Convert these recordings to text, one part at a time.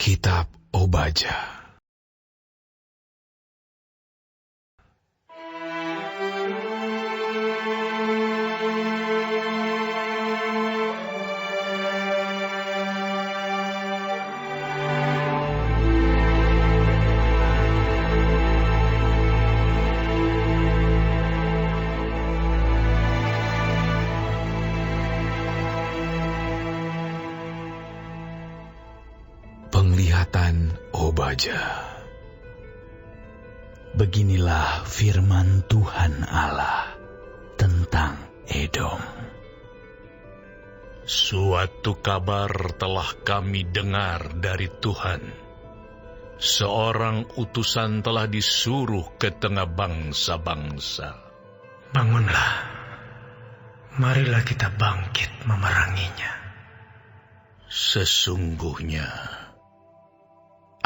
Kitab Obaja. Penglihatan Obaja. Beginilah firman Tuhan Allah tentang Edom. Suatu kabar telah kami dengar dari Tuhan. Seorang utusan telah disuruh ke tengah bangsa-bangsa. Bangunlah, marilah kita bangkit memeranginya. Sesungguhnya,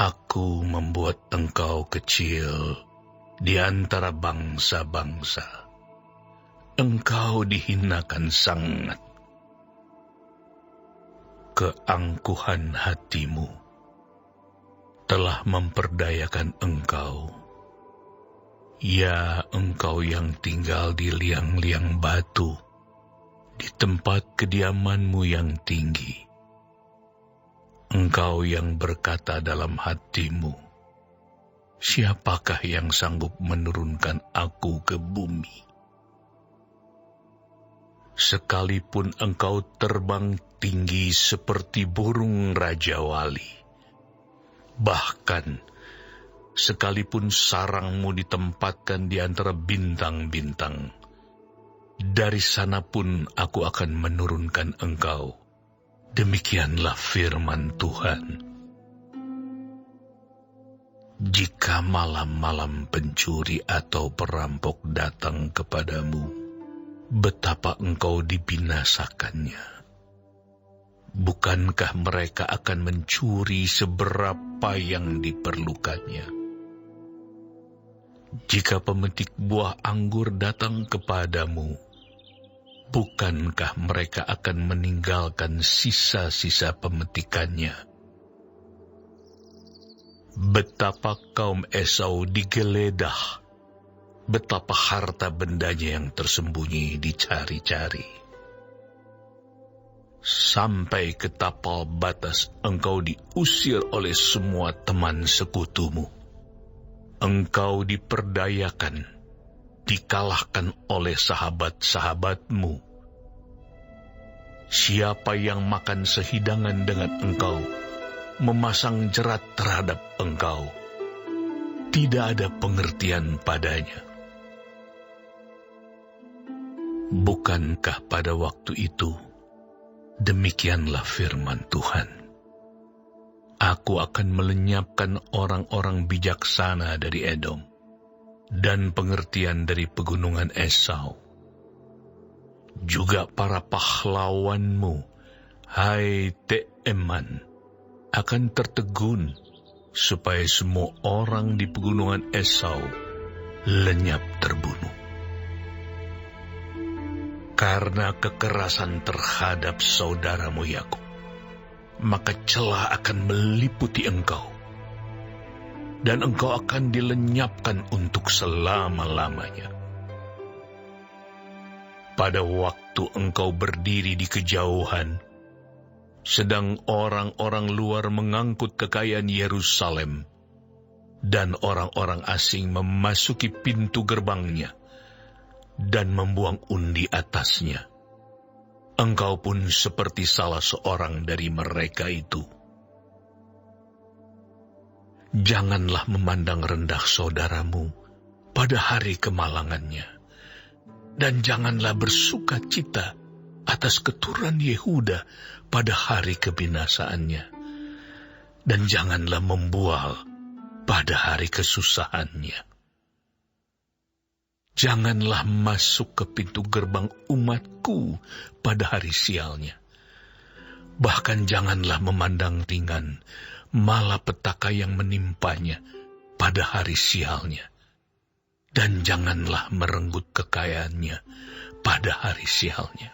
aku membuat engkau kecil di antara bangsa-bangsa. Engkau dihinakan sangat. Keangkuhan hatimu telah memperdayakan engkau. Ya, engkau yang tinggal di liang-liang batu, di tempat kediamanmu yang tinggi. Engkau yang berkata dalam hatimu, siapakah yang sanggup menurunkan aku ke bumi? Sekalipun engkau terbang tinggi seperti burung Raja Wali, bahkan sekalipun sarangmu ditempatkan di antara bintang-bintang, dari sana pun aku akan menurunkan engkau. Demikianlah firman Tuhan. Jika malam-malam pencuri atau perampok datang kepadamu, betapa engkau dibinasakannya. Bukankah mereka akan mencuri seberapa yang diperlukannya? Jika pemetik buah anggur datang kepadamu, bukankah mereka akan meninggalkan sisa-sisa pemetikannya? Betapa kaum Esau digeledah, betapa harta bendanya yang tersembunyi dicari-cari. Sampai ke tapal batas engkau diusir oleh semua teman sekutumu. Engkau diperdayakan, dikalahkan oleh sahabat-sahabatmu. Siapa yang makan sehidangan dengan engkau, memasang jerat terhadap engkau, tidak ada pengertian padanya. Bukankah pada waktu itu, demikianlah firman Tuhan, aku akan melenyapkan orang-orang bijaksana dari Edom, dan pengertian dari pegunungan Esau. Juga para pahlawanmu, hai Teeman, akan tertegun, supaya semua orang di pegunungan Esau lenyap terbunuh. Karena kekerasan terhadap saudaramu Yakub, maka celah akan meliputi engkau, dan engkau akan dilenyapkan untuk selama-lamanya. Pada waktu engkau berdiri di kejauhan, sedang orang-orang luar mengangkut kekayaan Yerusalem, dan orang-orang asing memasuki pintu gerbangnya, dan membuang undi atasnya, engkau pun seperti salah seorang dari mereka itu. Janganlah memandang rendah saudaramu pada hari kemalangannya, dan janganlah bersuka cita atas keturunan Yehuda pada hari kebinasaannya, dan janganlah membual pada hari kesusahannya. Janganlah masuk ke pintu gerbang umatku pada hari sialnya. Bahkan janganlah memandang ringan malapetaka yang menimpanya pada hari sialnya. Dan janganlah merenggut kekayaannya pada hari sialnya.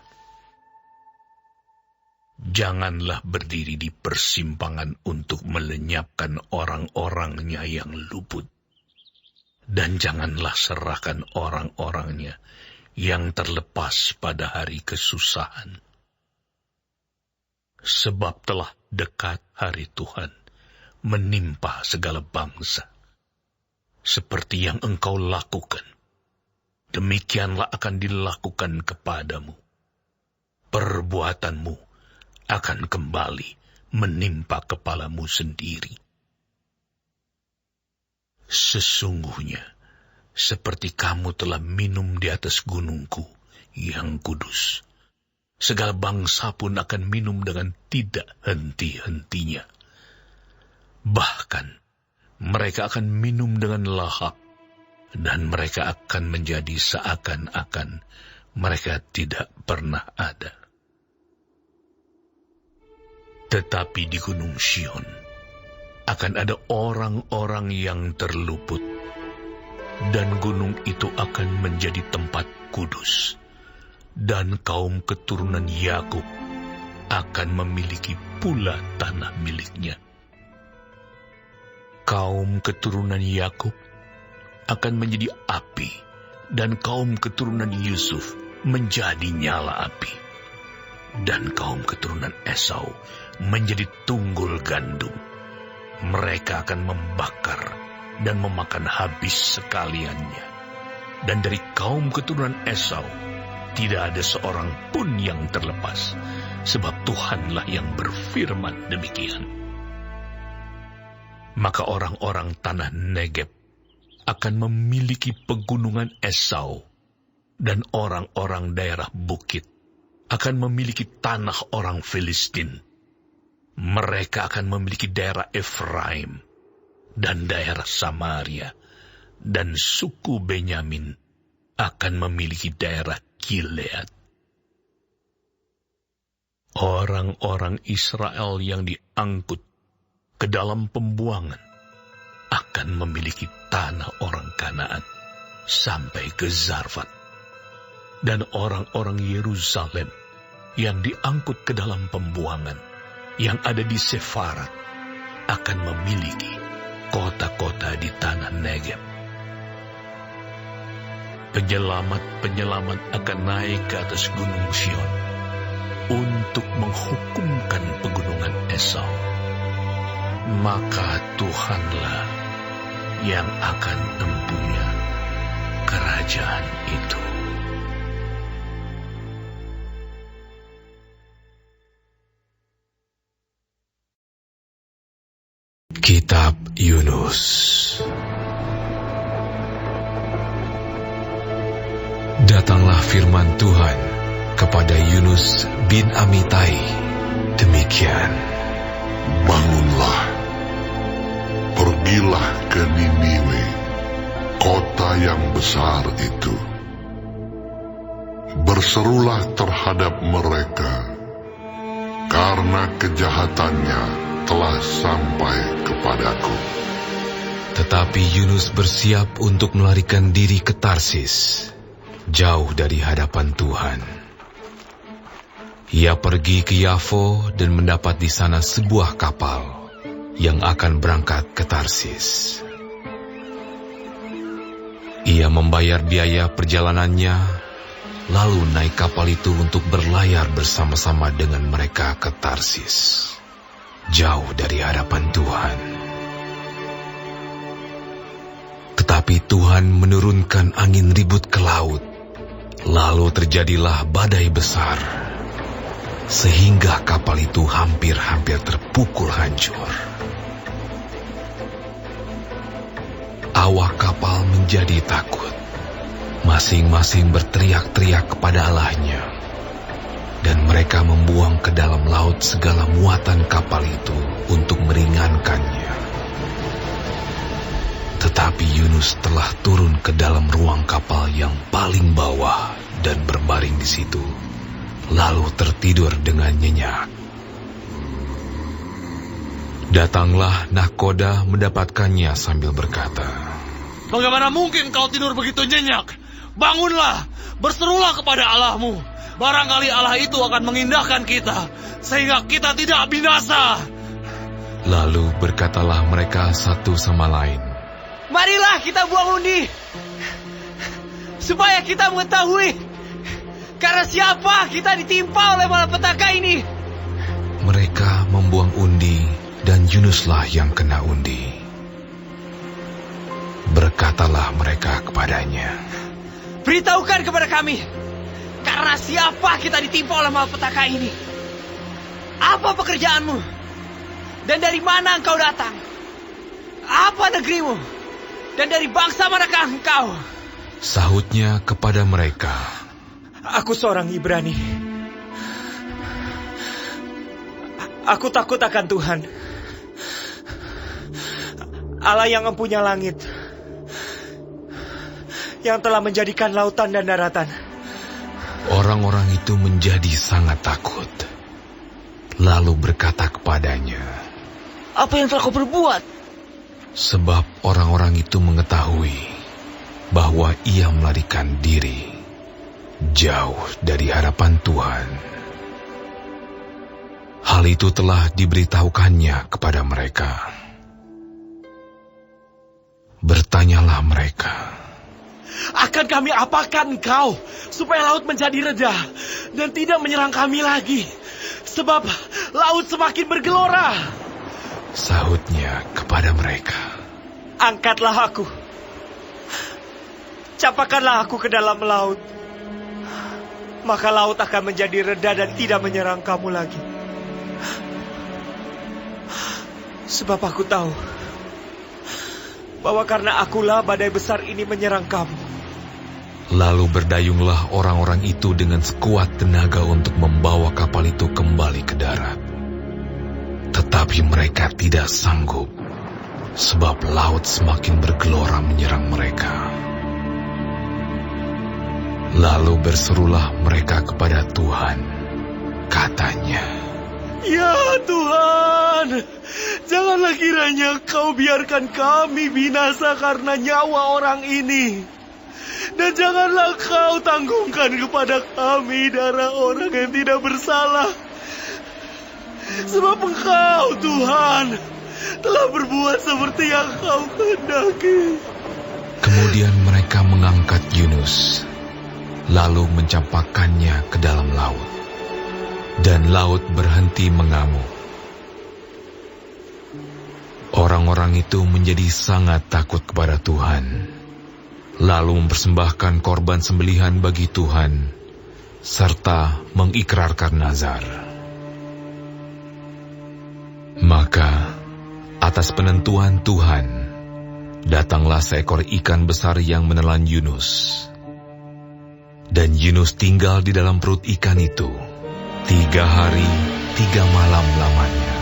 Janganlah berdiri di persimpangan untuk melenyapkan orang-orangnya yang luput. Dan janganlah serahkan orang-orangnya yang terlepas pada hari kesusahan. Sebab telah dekat hari Tuhan menimpa segala bangsa. Seperti yang engkau lakukan, demikianlah akan dilakukan kepadamu. Perbuatanmu akan kembali menimpa kepalamu sendiri. Sesungguhnya, seperti kamu telah minum di atas gunungku yang kudus, segala bangsa pun akan minum dengan tidak henti-hentinya. Bahkan, mereka akan minum dengan lahap, dan mereka akan menjadi seakan-akan mereka tidak pernah ada. Tetapi di Gunung Sion akan ada orang-orang yang terluput, dan gunung itu akan menjadi tempat kudus, dan kaum keturunan Yakub akan memiliki pula tanah miliknya. Kaum keturunan Yakub akan menjadi api, dan kaum keturunan Yusuf menjadi nyala api, dan kaum keturunan Esau menjadi tunggul gandum. Mereka akan membakar dan memakan habis sekaliannya. Dan dari kaum keturunan Esau tidak ada seorang pun yang terlepas, sebab Tuhanlah yang berfirman demikian. Maka orang-orang tanah Negeb akan memiliki pegunungan Esau, dan orang-orang daerah bukit akan memiliki tanah orang Filistin. Mereka akan memiliki daerah Efraim dan daerah Samaria, dan suku Benyamin akan memiliki daerah Gilead. Orang-orang Israel yang diangkut ke dalam pembuangan akan memiliki tanah orang Kanaan sampai ke Zarfat, dan orang-orang Yerusalem yang diangkut ke dalam pembuangan yang ada di Sefarat akan memiliki kota-kota di tanah Negeb. Penyelamat-penyelamat akan naik ke atas gunung Sion untuk menghukumkan pegunungan Esau. Maka Tuhanlah yang akan mempunyai kerajaan itu. Kitab Yunus. Datanglah firman Tuhan kepada Yunus bin Amitai demikian. Bangunlah, pergilah ke Niniwe, kota yang besar itu. Berserulah terhadap mereka, karena kejahatannya telah sampai kepadaku. Tetapi Yunus bersiap untuk melarikan diri ke Tarsis, jauh dari hadapan Tuhan. Ia pergi ke Yafo dan mendapat di sana sebuah kapal yang akan berangkat ke Tarsis. Ia membayar biaya perjalanannya, lalu naik kapal itu untuk berlayar bersama-sama dengan mereka ke Tarsis, jauh dari hadapan Tuhan. Tetapi Tuhan menurunkan angin ribut ke laut, lalu terjadilah badai besar, sehingga kapal itu hampir-hampir terpukul hancur. Awak kapal menjadi takut, masing-masing berteriak-teriak kepada Allahnya, dan mereka membuang ke dalam laut segala muatan kapal itu untuk meringankannya. Tetapi Yunus telah turun ke dalam ruang kapal yang paling bawah dan berbaring di situ, lalu tertidur dengan nyenyak. Datanglah nahkoda mendapatkannya sambil berkata, "Bagaimana mungkin kau tidur begitu nyenyak? Bangunlah, berserulah kepada Allahmu. barangkali Allah itu akan mengindahkan kita, sehingga kita tidak binasa. Lalu berkatalah mereka satu sama lain, marilah kita buang undi, supaya kita mengetahui karena siapa kita ditimpa oleh malapetaka ini. Mereka membuang undi, dan Yunuslah yang kena undi. Berkatalah mereka kepadanya, beritahukan kepada kami, karena siapa kita ditimpa oleh malapetaka ini? Apa pekerjaanmu? Dan dari mana engkau datang? Apa negerimu? Dan dari bangsa manakah engkau? Sahutnya kepada mereka, aku seorang Ibrani. Aku takut akan Tuhan, Allah yang mempunyai langit, yang telah menjadikan lautan dan daratan. Orang-orang itu menjadi sangat takut. Lalu berkata kepadanya, apa yang telah kau perbuat? sebab orang-orang itu mengetahui bahwa ia melarikan diri jauh dari hadapan Tuhan. Hal itu telah diberitahukannya kepada mereka. Bertanyalah mereka, Akan kami apakan engkau, supaya laut menjadi reda dan tidak menyerang kami lagi? Sebab laut semakin bergelora. sahutnya kepada mereka, Angkatlah aku, capakanlah aku ke dalam laut, maka laut akan menjadi reda dan tidak menyerang kamu lagi. Sebab aku tahu bahwa karena akulah badai besar ini menyerang kamu. Lalu berdayunglah orang-orang itu dengan sekuat tenaga untuk membawa kapal itu kembali ke darat. Tetapi mereka tidak sanggup, sebab laut semakin bergelora menyerang mereka. Lalu berserulah mereka kepada Tuhan, katanya, Ya Tuhan, janganlah kiranya Kau biarkan kami binasa karena nyawa orang ini. Dan janganlah Kau tanggungkan kepada kami darah orang yang tidak bersalah. Sebab Engkau, Tuhan, telah berbuat seperti yang Kau kehendaki. Kemudian mereka mengangkat Yunus, lalu mencampakkannya ke dalam laut. Dan laut berhenti mengamuk. Orang-orang itu menjadi sangat takut kepada Tuhan, lalu mempersembahkan korban sembelihan bagi Tuhan, serta mengikrarkan nazar. Maka, atas penentuan Tuhan, datanglah seekor ikan besar yang menelan Yunus. Dan Yunus tinggal di dalam perut ikan itu 3 hari 3 malam lamanya.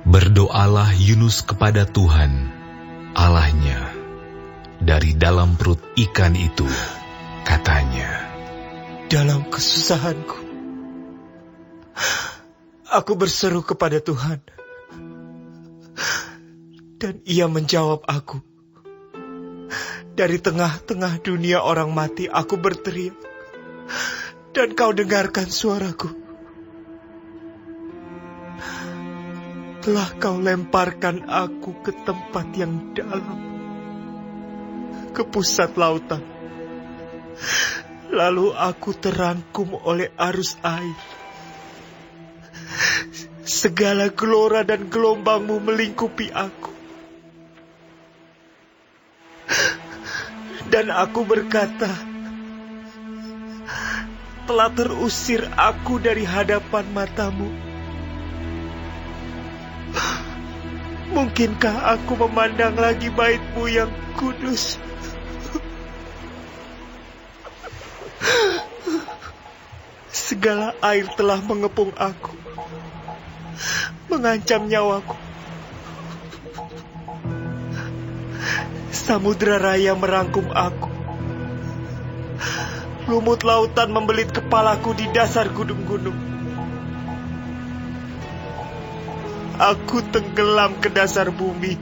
Berdoalah Yunus kepada Tuhan, Allahnya, dari dalam perut ikan itu, katanya, Dalam kesusahanku, aku berseru kepada Tuhan, dan Ia menjawab aku. Dari tengah-tengah dunia orang mati, aku berteriak, dan Kau dengarkan suaraku. Telah Kau lemparkan aku ke tempat yang dalam, ke pusat lautan. Lalu aku terangkum oleh arus air. Segala gelora dan gelombang-Mu melingkupi aku. Dan aku berkata, telah terusir aku dari hadapan mata-Mu. Mungkinkah aku memandang lagi bait-Mu yang kudus? Segala air telah mengepung aku, mengancam nyawaku. Samudra raya merangkum aku, Lumut lautan membelit kepalaku di dasar gunung-gunung. Aku tenggelam ke dasar bumi.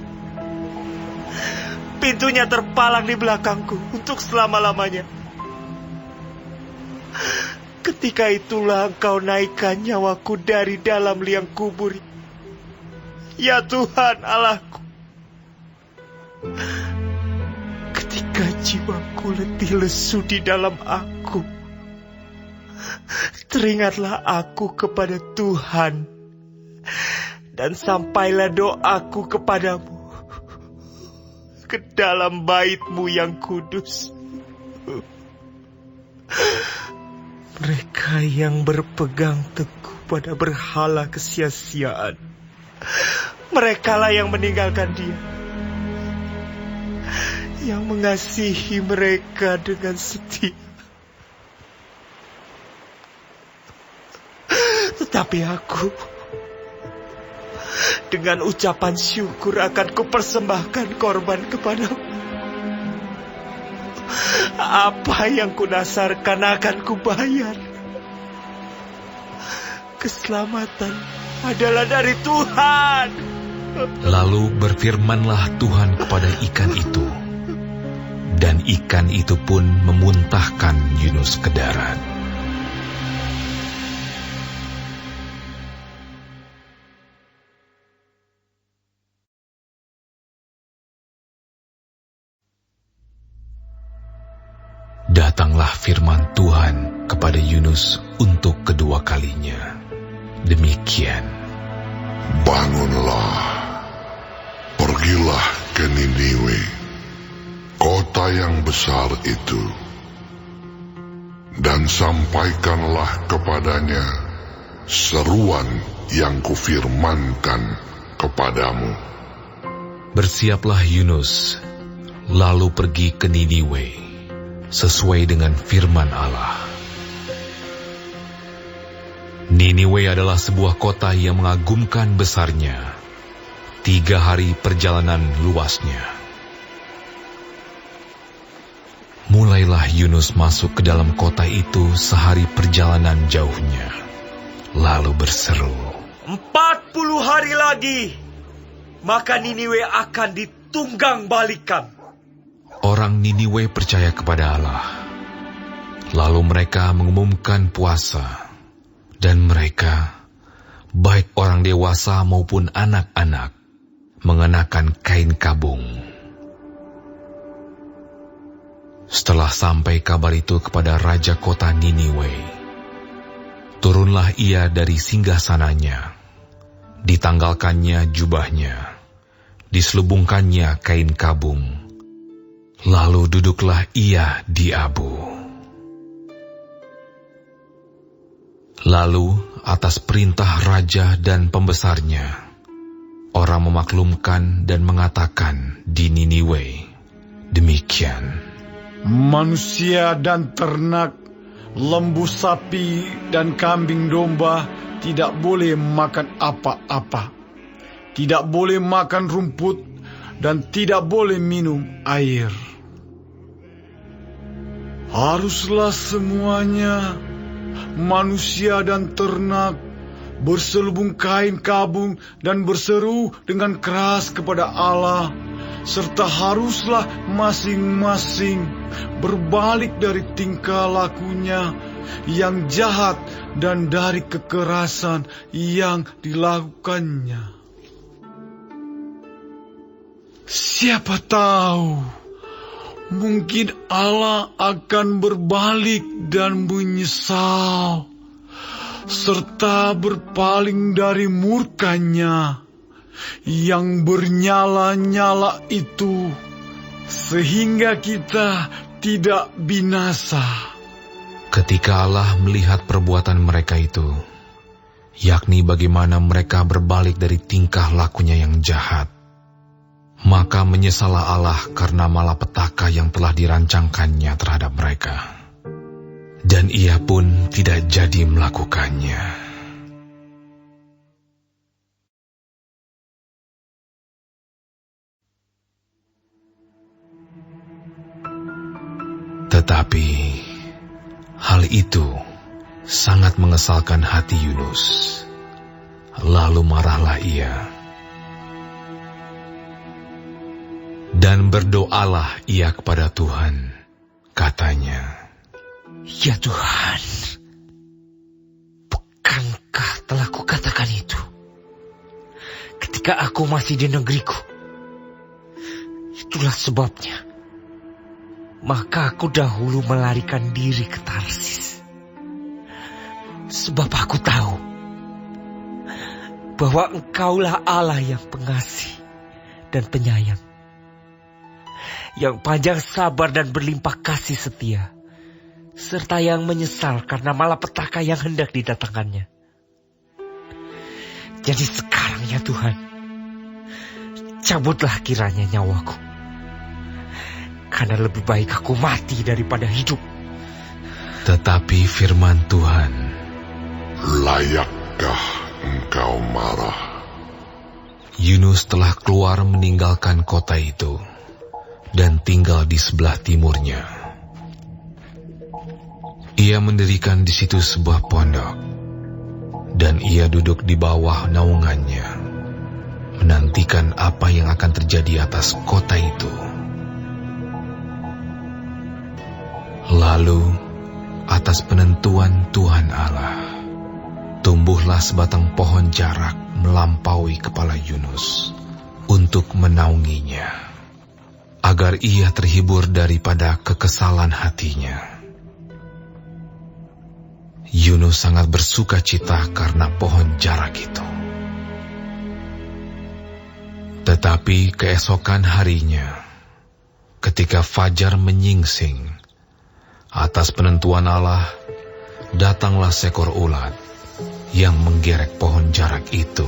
Pintunya terpalang di belakangku untuk selama-lamanya. Ketika itulah Engkau naikkan nyawaku dari dalam liang kubur. Ya Tuhan Allahku. Ketika jiwaku letih lesu di dalam aku, teringatlah aku kepada Tuhan, dan sampailah doaku kepadamu ke dalam bait-Mu yang kudus. Mereka yang berpegang teguh pada berhala kesia-siaan, merekalah yang meninggalkan Dia, yang mengasihi mereka dengan setia. Tetapi aku, dengan ucapan syukur akan kupersembahkan korban kepadamu. Apa yang kunasarkan akan kubayar. Keselamatan adalah dari Tuhan. Lalu berfirmanlah Tuhan kepada ikan itu, dan ikan itu pun memuntahkan Yunus ke darat. Datanglah firman Tuhan kepada Yunus untuk kedua kalinya. Demikian. Bangunlah, pergilah ke Niniwe, kota yang besar itu, dan sampaikanlah kepadanya seruan yang kufirmankan kepadamu. Bersiaplah Yunus, lalu pergi ke Niniwe, sesuai dengan firman Allah. Niniwe adalah sebuah kota yang mengagumkan besarnya, 3 hari perjalanan luasnya. Mulailah Yunus masuk ke dalam kota itu sehari perjalanan jauhnya, lalu berseru, 40 hari lagi, maka Niniwe akan ditunggang balikan. Orang Niniwe percaya kepada Allah. Lalu mereka mengumumkan puasa, dan mereka, baik orang dewasa maupun anak-anak, mengenakan kain kabung. Setelah sampai kabar itu kepada raja kota Niniwe, turunlah ia dari singgasananya, ditanggalkannya jubahnya, diselubungkannya kain kabung. Lalu duduklah ia di abu. Lalu atas perintah raja dan pembesarnya, orang memaklumkan dan mengatakan di Niniwe, demikian. Manusia dan ternak, lembu sapi dan kambing domba tidak boleh makan apa-apa. Tidak boleh makan rumput dan tidak boleh minum air. Haruslah semuanya, manusia dan ternak, berselubung kain kabung dan berseru dengan keras kepada Allah, serta haruslah masing-masing berbalik dari tingkah lakunya yang jahat dan dari kekerasan yang dilakukannya. Siapa tahu, mungkin Allah akan berbalik dan menyesal, serta berpaling dari murkanya yang bernyala-nyala itu, sehingga kita tidak binasa. Ketika Allah melihat perbuatan mereka itu, yakni bagaimana mereka berbalik dari tingkah lakunya yang jahat, maka menyesallah Allah karena malapetaka yang telah dirancangkannya terhadap mereka. Dan ia pun tidak jadi melakukannya. Tetapi Hal itu sangat mengesalkan hati Yunus. Lalu marahlah ia. Dan berdoalah ia kepada Tuhan. Katanya, "Ya Tuhan, bukankah telah kukatakan itu ketika aku masih di negeriku? Itulah sebabnya maka aku dahulu melarikan diri ke Tarsis. Sebab aku tahu bahwa Engkaulah Allah yang pengasih dan penyayang, yang panjang sabar dan berlimpah kasih setia, serta yang menyesal karena malapetaka yang hendak didatangkannya. Jadi sekarang ya Tuhan, cabutlah kiranya nyawaku, karena lebih baik aku mati daripada hidup." Tetapi firman Tuhan, "Layakkah engkau marah?" Yunus telah keluar meninggalkan kota itu dan tinggal di sebelah timurnya. Ia mendirikan di situ sebuah pondok, dan ia duduk di bawah naungannya, menantikan apa yang akan terjadi atas kota itu. Lalu, atas penentuan Tuhan Allah, tumbuhlah sebatang pohon jarak melampaui kepala Yunus untuk menaunginya, agar ia terhibur daripada kekesalan hatinya. Yunus sangat bersuka cita karena pohon jarak itu. Tetapi keesokan harinya, ketika fajar menyingsing, atas penentuan Allah, datanglah seekor ulat yang menggerek pohon jarak itu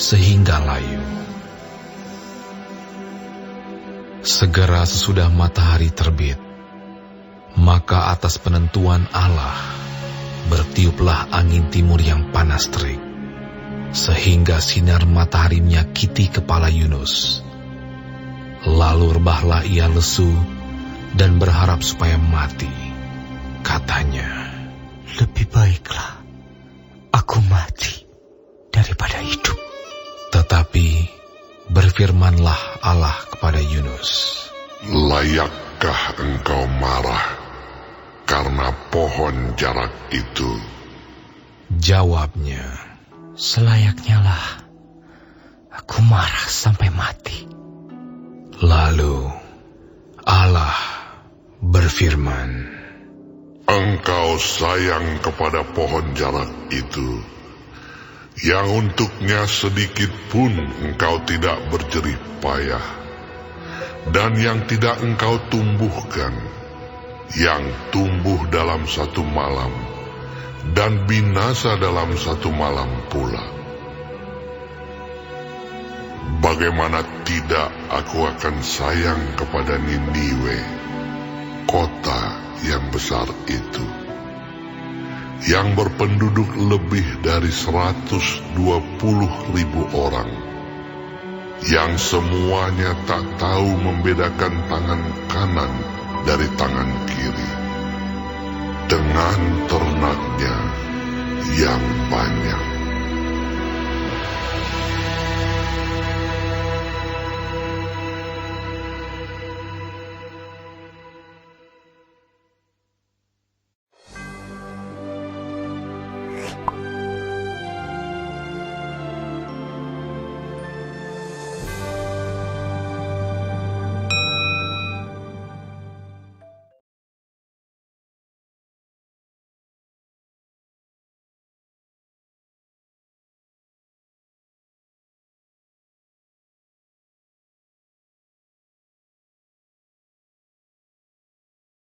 sehingga layu. Segera sesudah matahari terbit, maka atas penentuan Allah, bertiuplah angin timur yang panas terik, sehingga sinar matahari menyakiti kepala Yunus. Lalu rebahlah ia lesu dan berharap supaya mati. Katanya, "Lebih baiklah aku mati daripada hidup." Tetapi berfirmanlah Allah kepada Yunus, "Layakkah engkau marah karena pohon jarak itu?" Jawabnya, "Selayaknya lah aku marah sampai mati." Lalu Allah berfirman, "Engkau sayang kepada pohon jarak itu, yang untuknya sedikit pun engkau tidak berjerih payah, dan yang tidak engkau tumbuhkan, yang tumbuh dalam satu malam, dan binasa dalam satu malam pula. Bagaimana tidak aku akan sayang kepada Niniwe, kota yang besar itu, yang berpenduduk lebih dari 120.000 orang, yang semuanya tak tahu membedakan tangan kanan dari tangan kiri, dengan ternaknya yang banyak."